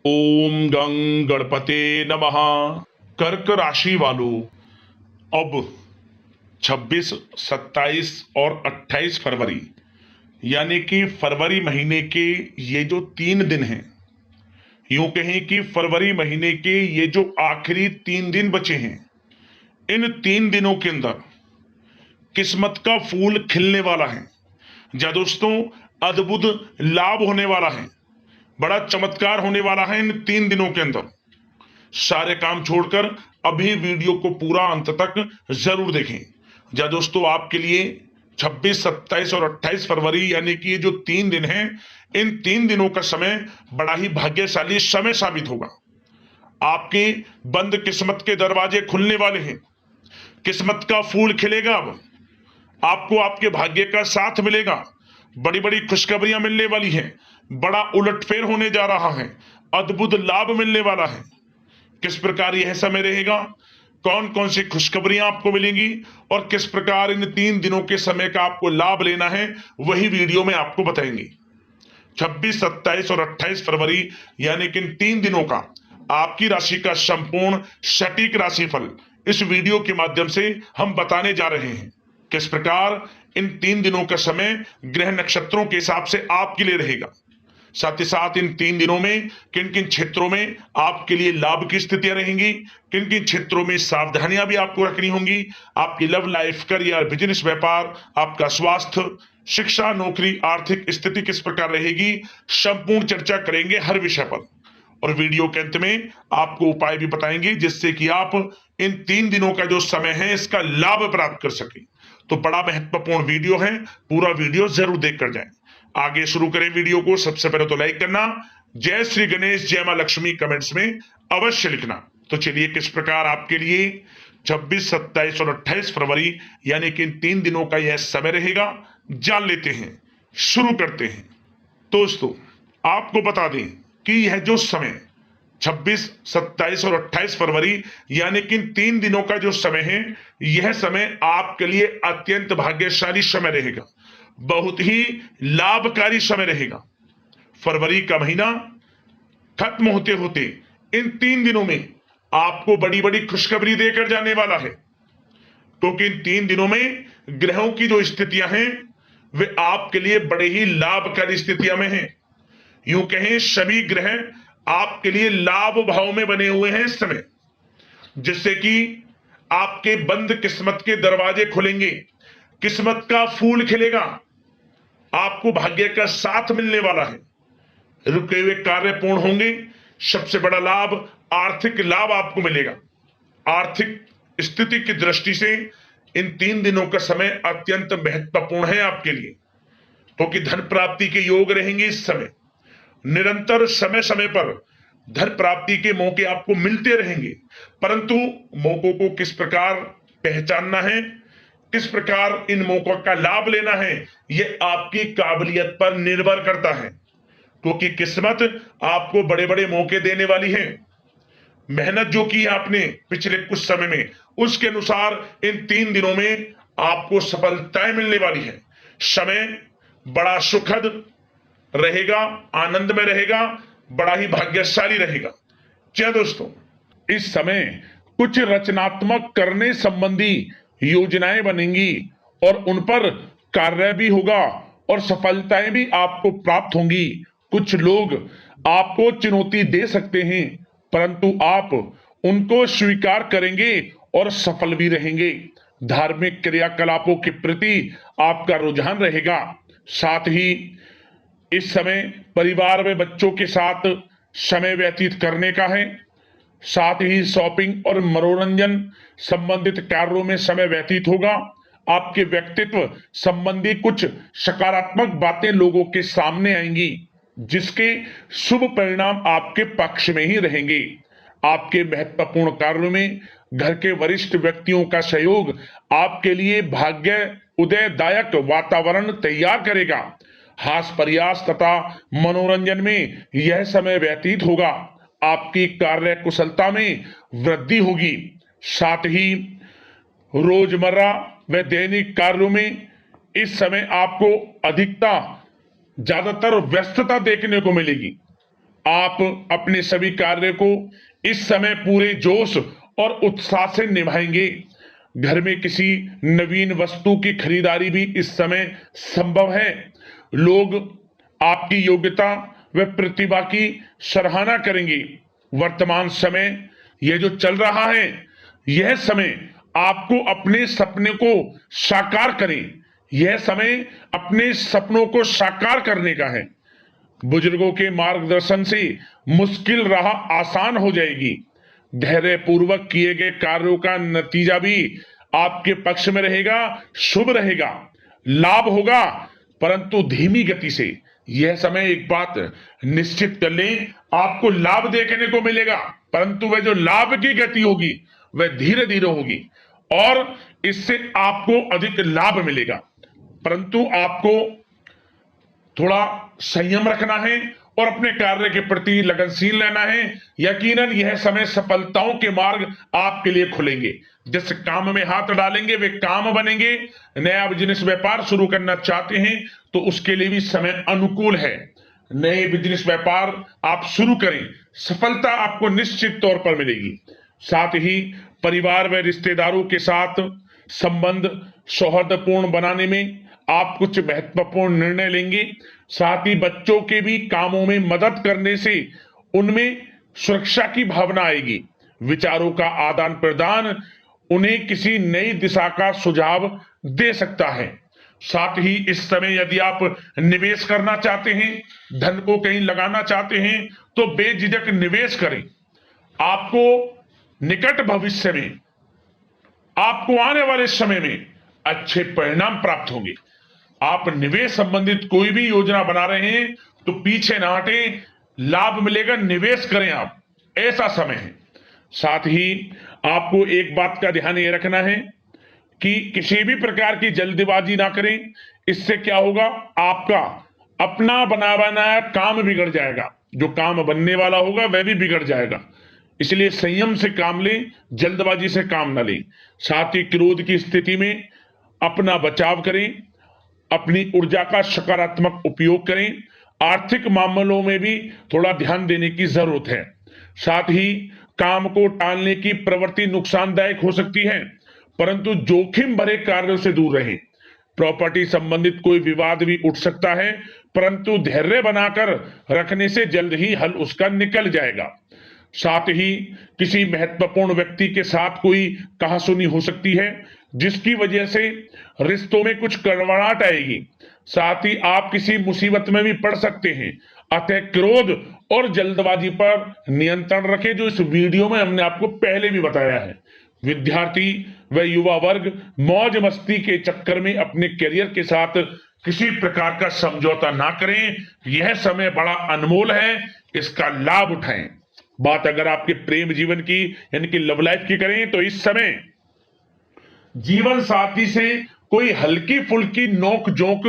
ओम गं गणपते नमः। कर्क राशि वालों, अब 26, 27 और 28 फरवरी यानी कि फरवरी महीने के ये जो 3 दिन हैं, यूं कहें कि फरवरी महीने के ये जो आखिरी 3 दिन बचे हैं, इन 3 दिनों के अंदर किस्मत का फूल खिलने वाला है। जा दोस्तों, अद्भुत लाभ होने वाला है, बड़ा चमत्कार होने वाला है इन 3 दिनों के अंदर। सारे काम छोड़कर अभी वीडियो को पूरा अंत तक जरूर देखें। जा दोस्तों, आपके लिए 26, 27 और 28 फरवरी यानी कि ये जो 3 दिन हैं, इन 3 दिनों का समय बड़ा ही भाग्यशाली समय साबित होगा। आपके बंद किस्मत के दरवाजे खुलने वाले हैं, किस्मत का फूल खिलेगा। अब आपको आपके भाग्य का साथ मिलेगा, बड़ी बड़ी खुशखबरियां मिलने वाली हैं, बड़ा उलटफेर होने जा रहा है, अद्भुत लाभ मिलने वाला है। किस प्रकार यह समय रहेगा, कौन कौन सी खुशखबरियां आपको मिलेंगी और किस प्रकार इन 3 दिनों के समय का आपको लाभ लेना है, वही वीडियो में आपको बताएंगे। 26, 27 और 28 फरवरी यानी कि इन 3 दिनों का आपकी राशि का संपूर्ण सटीक राशिफल इस वीडियो के माध्यम से हम बताने जा रहे हैं। किस प्रकार इन 3 दिनों का समय ग्रह नक्षत्रों के हिसाब से आपके लिए रहेगा, साथ ही साथ इन 3 दिनों में किन किन क्षेत्रों में आपके लिए लाभ की स्थितियां रहेंगी, किन किन क्षेत्रों में सावधानियां भी आपको रखनी होंगी, आपकी लव लाइफ, करियर, बिजनेस, व्यापार, आपका स्वास्थ्य, शिक्षा, नौकरी, आर्थिक स्थिति किस प्रकार रहेगी, संपूर्ण चर्चा करेंगे हर विषय पर। और वीडियो के अंत में आपको उपाय भी बताएंगे जिससे कि आप इन 3 दिनों का जो समय है इसका लाभ प्राप्त कर सके। तो बड़ा महत्वपूर्ण वीडियो है, पूरा वीडियो जरूर देख कर जाएं। आगे शुरू करें वीडियो को। सबसे पहले तो लाइक करना, जय श्री गणेश, जय मां लक्ष्मी कमेंट्स में अवश्य लिखना। तो चलिए, किस प्रकार आपके लिए 26, 27 और 28 फरवरी यानी कि इन 3 दिनों का यह समय रहेगा, जान लेते हैं, शुरू करते हैं। दोस्तों, आपको बता दें कि यह जो समय 26, 27 और 28 फरवरी यानी कि इन 3 दिनों का जो समय है, यह समय आपके लिए अत्यंत भाग्यशाली समय रहेगा, बहुत ही लाभकारी समय रहेगा। फरवरी का महीना खत्म होते होते इन 3 दिनों में आपको बड़ी बड़ी खुशखबरी देकर जाने वाला है, क्योंकि इन 3 दिनों में ग्रहों की जो स्थितियां हैं वे आपके लिए बड़े ही लाभकारी स्थितियां में हैं। यूं कहें, सभी ग्रह आपके लिए लाभ भाव में बने हुए हैं इस समय, जिससे कि आपके बंद किस्मत के दरवाजे खुलेंगे, किस्मत का फूल खिलेगा, आपको भाग्य का साथ मिलने वाला है, रुके हुए कार्य पूर्ण होंगे। सबसे बड़ा लाभ, आर्थिक लाभ आपको मिलेगा। आर्थिक स्थिति की दृष्टि से इन 3 दिनों का समय अत्यंत महत्वपूर्ण है आपके लिए, क्योंकि धन प्राप्ति के योग रहेंगे इस समय। निरंतर समय समय पर धन प्राप्ति के मौके आपको मिलते रहेंगे, परंतु मौकों को किस प्रकार पहचानना है, किस प्रकार इन मौकों का लाभ लेना है, यह आपकी काबिलियत पर निर्भर करता है, क्योंकि किस्मत आपको बड़े बड़े मौके देने वाली है। मेहनत जो की आपने पिछले कुछ समय में, उसके अनुसार इन 3 दिनों में आपको सफलताएं मिलने वाली है। समय बड़ा सुखद रहेगा, आनंद में रहेगा, बड़ा ही भाग्यशाली रहेगा। क्या दोस्तों, इस समय कुछ रचनात्मक करने संबंधी योजनाएं बनेंगी और उन पर कार्य भी होगा और सफलताएं भी आपको प्राप्त होंगी। कुछ लोग आपको चुनौती दे सकते हैं, परंतु आप उनको स्वीकार करेंगे और सफल भी रहेंगे। धार्मिक क्रियाकलापों के प्रति आपका रुझान रहेगा। साथ ही इस समय परिवार में बच्चों के साथ समय व्यतीत करने का है। साथ ही शॉपिंग और मनोरंजन संबंधित कार्यों में समय व्यतीत होगा। आपके व्यक्तित्व संबंधी कुछ सकारात्मक बातें लोगों के सामने आएंगी, जिसके शुभ परिणाम आपके पक्ष में ही रहेंगे। आपके महत्वपूर्ण कार्यों में घर के वरिष्ठ व्यक्तियों का सहयोग आपके लिए भाग्य उदयदायक वातावरण तैयार करेगा। हास प्रयास तथा मनोरंजन में यह समय व्यतीत होगा। आपकी कार्य कुशलता में वृद्धि होगी। साथ ही रोजमर्रा व दैनिक कार्यों में इस समय आपको ज्यादातर व्यस्तता देखने को मिलेगी। आप अपने सभी कार्य को इस समय पूरे जोश और उत्साह से निभाएंगे। घर में किसी नवीन वस्तु की खरीदारी भी इस समय संभव है। लोग आपकी योग्यता व प्रतिभा की सराहना करेंगे। वर्तमान समय यह जो चल रहा है, यह समय आपको अपने सपने को साकार करें, यह समय अपने सपनों को साकार करने का है। बुजुर्गों के मार्गदर्शन से मुश्किल राह आसान हो जाएगी। धैर्य पूर्वक किए गए कार्यों का नतीजा भी आपके पक्ष में रहेगा, शुभ रहेगा, लाभ होगा, परंतु धीमी गति से। यह समय एक बात निश्चित कर लें, आपको लाभ देखने को मिलेगा, परंतु वह जो लाभ की गति होगी वह धीरे धीरे होगी और इससे आपको अधिक लाभ मिलेगा। परंतु आपको थोड़ा संयम रखना है और अपने कार्य के प्रति लगनशील रहना है। यकीनन यह समय सफलताओं के मार्ग आपके लिए खुलेंगे। जिस काम में हाथ डालेंगे वे काम बनेंगे। नया बिजनेस व्यापार शुरू करना चाहते हैं तो उसके लिए भी समय अनुकूल है। नए बिजनेस व्यापार आप शुरू करें, सफलता आपको निश्चित तौर पर मिलेगी। साथ ही परिवार व रिश्तेदारों के साथ संबंध सौहार्दपूर्ण बनाने में आप कुछ महत्वपूर्ण निर्णय लेंगे। साथ ही बच्चों के भी कामों में मदद करने से उनमें सुरक्षा की भावना आएगी। विचारों का आदान प्रदान उन्हें किसी नई दिशा का सुझाव दे सकता है। साथ ही इस समय यदि आप निवेश करना चाहते हैं, धन को कहीं लगाना चाहते हैं तो बेझिझक निवेश करें। आपको निकट भविष्य में, आपको आने वाले समय में अच्छे परिणाम प्राप्त होंगे। आप निवेश संबंधित कोई भी योजना बना रहे हैं तो पीछे ना हटें, लाभ मिलेगा, निवेश करें आप, ऐसा समय है। साथ ही आपको एक बात का ध्यान ये रखना है कि किसी भी प्रकार की जल्दबाजी ना करें। इससे क्या होगा, आपका अपना बना बनाया काम बिगड़ जाएगा, जो काम बनने वाला होगा वह भी बिगड़ जाएगा। इसलिए संयम से काम लें, जल्दबाजी से काम ना लें। साथ ही क्रोध की स्थिति में अपना बचाव करें, अपनी ऊर्जा का सकारात्मक उपयोग करें। आर्थिक मामलों में भी थोड़ा ध्यान देने की जरूरत है। साथ ही काम को टालने की प्रवृत्ति नुकसानदायक हो सकती है, परंतु जोखिम भरे कार्यों से दूर रहें। प्रॉपर्टी संबंधित कोई विवाद भी उठ सकता है, परंतु धैर्य बनाकर रखने से जल्द ही हल उसका निकल जाएगा। साथ ही किसी महत्वपूर्ण व्यक्ति के साथ कोई कहासुनी हो सकती है, जिसकी वजह से रिश्तों में कुछ कड़वाहट आएगी। साथ ही आप किसी मुसीबत में भी पड़ सकते हैं। अतः क्रोध और जल्दबाजी पर नियंत्रण रखें, जो इस वीडियो में हमने आपको पहले भी बताया है। विद्यार्थी व युवा वर्ग मौज मस्ती के चक्कर में अपने करियर के साथ किसी प्रकार का समझौता ना करें। यह समय बड़ा अनमोल है, इसका लाभ उठाएं। बात अगर आपके प्रेम जीवन की यानी कि लव लाइफ की करें तो इस समय जीवन साथी से कोई हल्की फुल्की नोक जोक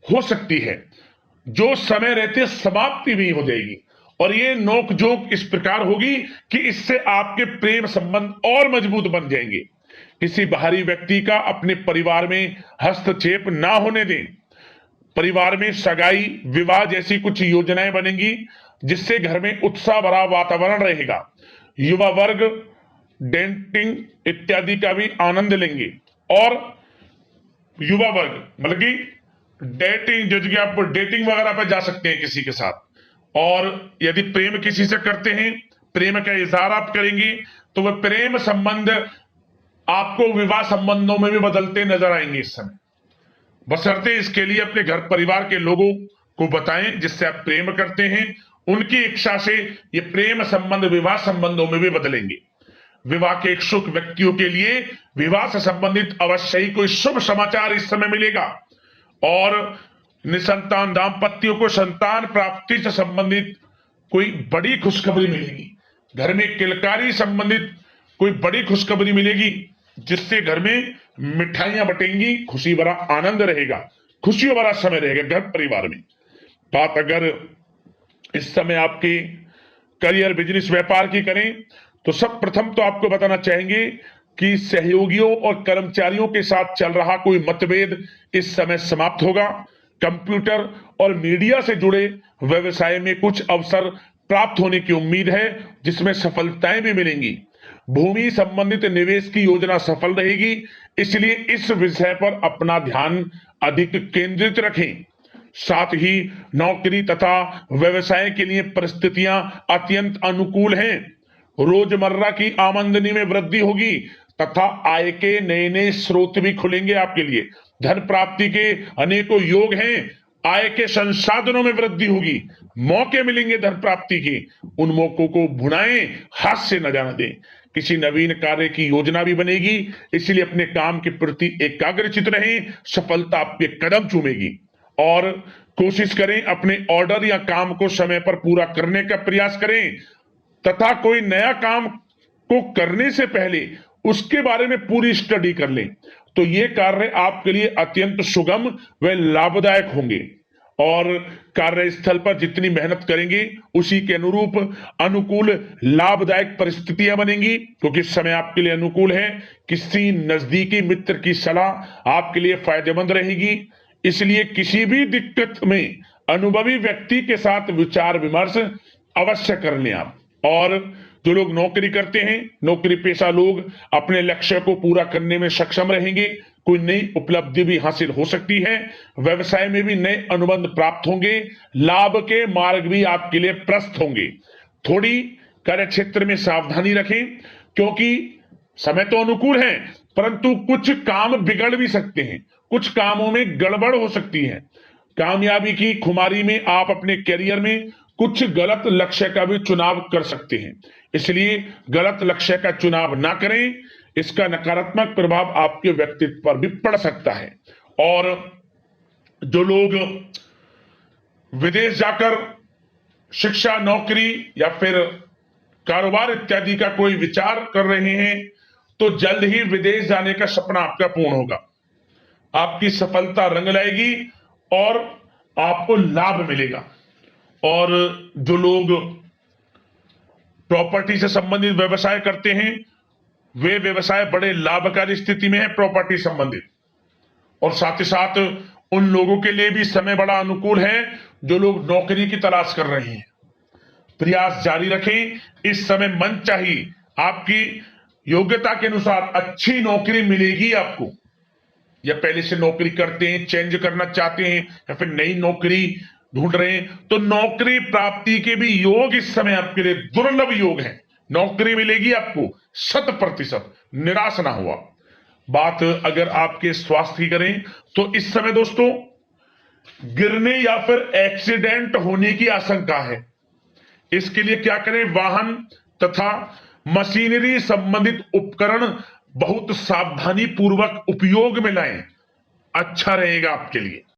हो सकती है, जो समय रहते समाप्ति भी हो जाएगी। और ये नोक जोक इस प्रकार होगी कि इससे आपके प्रेम संबंध और मजबूत बन जाएंगे। किसी बाहरी व्यक्ति का अपने परिवार में हस्तक्षेप ना होने दें। परिवार में सगाई, विवाह जैसी कुछ योजनाएं बनेंगी, जिससे घर में उत्साह भरा वातावरण रहेगा। युवा वर्ग डेटिंग इत्यादि का भी आनंद लेंगे। और युवा वर्ग मतलब कि डेटिंग, जो कि आप डेटिंग वगैरह पर जा सकते हैं किसी के साथ। और यदि प्रेम किसी से करते हैं, प्रेम का इजहार आप करेंगे, तो वह प्रेम संबंध आपको विवाह संबंधों में भी बदलते नजर आएंगे इस समय। बशर्ते इसके लिए अपने घर परिवार के लोगों को बताएं जिससे आप प्रेम करते हैं। उनकी इच्छा से ये प्रेम संबंध विवाह संबंधों में भी बदलेंगे। विवाह के इच्छुक व्यक्तियों के लिए विवाह से संबंधित अवश्य ही कोई शुभ समाचार इस समय मिलेगा। और निसंतान दाम्पत्यों को संतान प्राप्ति से संबंधित कोई बड़ी खुशखबरी मिलेगी। घर में किलकारी संबंधित कोई बड़ी खुशखबरी मिलेगी, जिससे घर में मिठाइयां बटेंगी, खुशी भरा आनंद रहेगा, खुशियों भरा समय रहेगा घर परिवार में। बात अगर इस समय आपके करियर, बिजनेस, व्यापार की करें तो सब प्रथम तो आपको बताना चाहेंगे कि सहयोगियों और कर्मचारियों के साथ चल रहा कोई मतभेद इस समय समाप्त होगा। कंप्यूटर और मीडिया से जुड़े व्यवसाय में कुछ अवसर प्राप्त होने की उम्मीद है, जिसमें सफलताएं भी मिलेंगी। भूमि संबंधित निवेश की योजना सफल रहेगी, इसलिए इस विषय पर अपना ध्यान अधिक केंद्रित रखें। साथ ही नौकरी तथा व्यवसाय के लिए परिस्थितियां अत्यंत अनुकूल हैं। रोजमर्रा की आमदनी में वृद्धि होगी तथा आय के नए नए स्रोत भी खुलेंगे आपके लिए। धन प्राप्ति के अनेकों योग हैं। आय के संसाधनों में वृद्धि होगी, मौके मिलेंगे धन प्राप्ति के। उन मौकों को भुनाएं, हाथ से न जाने दें। किसी नवीन कार्य की योजना भी बनेगी, इसलिए अपने काम के प्रति एकाग्रचित रहें। सफलता आपके कदम चूमेगी। और कोशिश करें अपने ऑर्डर या काम को समय पर पूरा करने का प्रयास करें तथा कोई नया काम को करने से पहले उसके बारे में पूरी स्टडी कर लें, तो ये कार्य आपके लिए अत्यंत सुगम व लाभदायक होंगे। और कार्यस्थल पर जितनी मेहनत करेंगे उसी के अनुरूप अनुकूल लाभदायक परिस्थितियां बनेंगी, क्योंकि समय आपके लिए अनुकूल है। किसी नजदीकी मित्र की सलाह आपके लिए फायदेमंद रहेगी, इसलिए किसी भी दिक्कत में अनुभवी व्यक्ति के साथ विचार विमर्श अवश्य कर लें आप। और जो लोग नौकरी करते हैं, नौकरी पेशा लोग अपने लक्ष्य को पूरा करने में सक्षम रहेंगे। कोई नई उपलब्धि भी हासिल हो सकती है। व्यवसाय में भी नए अनुबंध प्राप्त होंगे। लाभ के मार्ग भी आपके लिए प्रशस्त होंगे। थोड़ी कार्य क्षेत्र में सावधानी रखें, क्योंकि समय तो अनुकूल है, परंतु कुछ काम बिगड़ भी सकते हैं, कुछ कामों में गड़बड़ हो सकती है। कामयाबी की खुमारी में आप अपने करियर में कुछ गलत लक्ष्य का भी चुनाव कर सकते हैं, इसलिए गलत लक्ष्य का चुनाव ना करें। इसका नकारात्मक प्रभाव आपके व्यक्तित्व पर भी पड़ सकता है। और जो लोग विदेश जाकर शिक्षा, नौकरी या फिर कारोबार इत्यादि का कोई विचार कर रहे हैं, तो जल्द ही विदेश जाने का सपना आपका पूर्ण होगा। आपकी सफलता रंग लाएगी और आपको लाभ मिलेगा। और जो लोग प्रॉपर्टी से संबंधित व्यवसाय करते हैं, वे व्यवसाय बड़े लाभकारी स्थिति में है प्रॉपर्टी संबंधित। और साथ ही साथ उन लोगों के लिए भी समय बड़ा अनुकूल है जो लोग नौकरी की तलाश कर रहे हैं। प्रयास जारी रखें। इस समय मन चाहिए आपकी योग्यता के अनुसार अच्छी नौकरी मिलेगी आपको। या पहले से नौकरी करते हैं, चेंज करना चाहते हैं, या फिर नई नौकरी ढूंढ रहे हैं, तो नौकरी प्राप्ति के भी योग इस समय आपके लिए दुर्लभ योग है। नौकरी मिलेगी आपको 100%, निराश ना हुआ। बात अगर आपके स्वास्थ्य की करें, तो इस समय दोस्तों गिरने या फिर एक्सीडेंट होने की आशंका है। इसके लिए क्या करें? वाहन तथा मशीनरी संबंधित उपकरण बहुत सावधानी पूर्वक उपयोग में लाएं, अच्छा रहेगा आपके लिए।